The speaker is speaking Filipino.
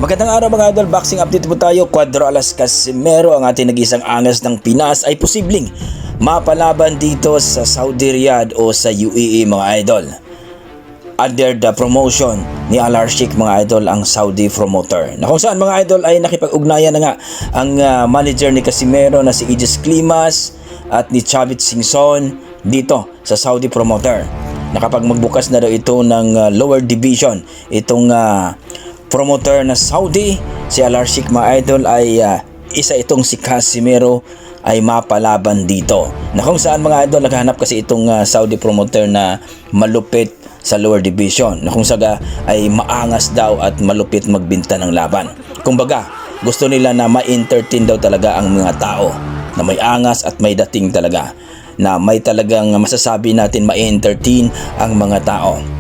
Magandang araw mga idol, boxing update po tayo. Cuadro Alas Casimero, ang ating nag-isang angas ng Pinas, ay posibleng mapalaban dito sa Saudi Riyadh o sa UAE mga idol. Under the promotion ni Al-Arshik mga idol, ang Saudi promoter, na kung saan mga idol ay nakipag-ugnayan na nga ang manager ni Casimero na si Aegis Climas at ni Chavit Singson dito sa Saudi promoter. Nakapag magbukas na daw ito ng lower division itong promoter na Saudi, si Al-Arshik mga idol, ay isa itong si Casimero ay mapalaban dito, na kung saan mga idol naghahanap kasi itong Saudi promoter na malupit sa lower division, na kung saga ay maangas daw at malupit magbinta ng laban. Kumbaga gusto nila na ma-entertain daw talaga ang mga tao, na may angas at may dating talaga, na may talagang masasabi natin ma-entertain ang mga tao.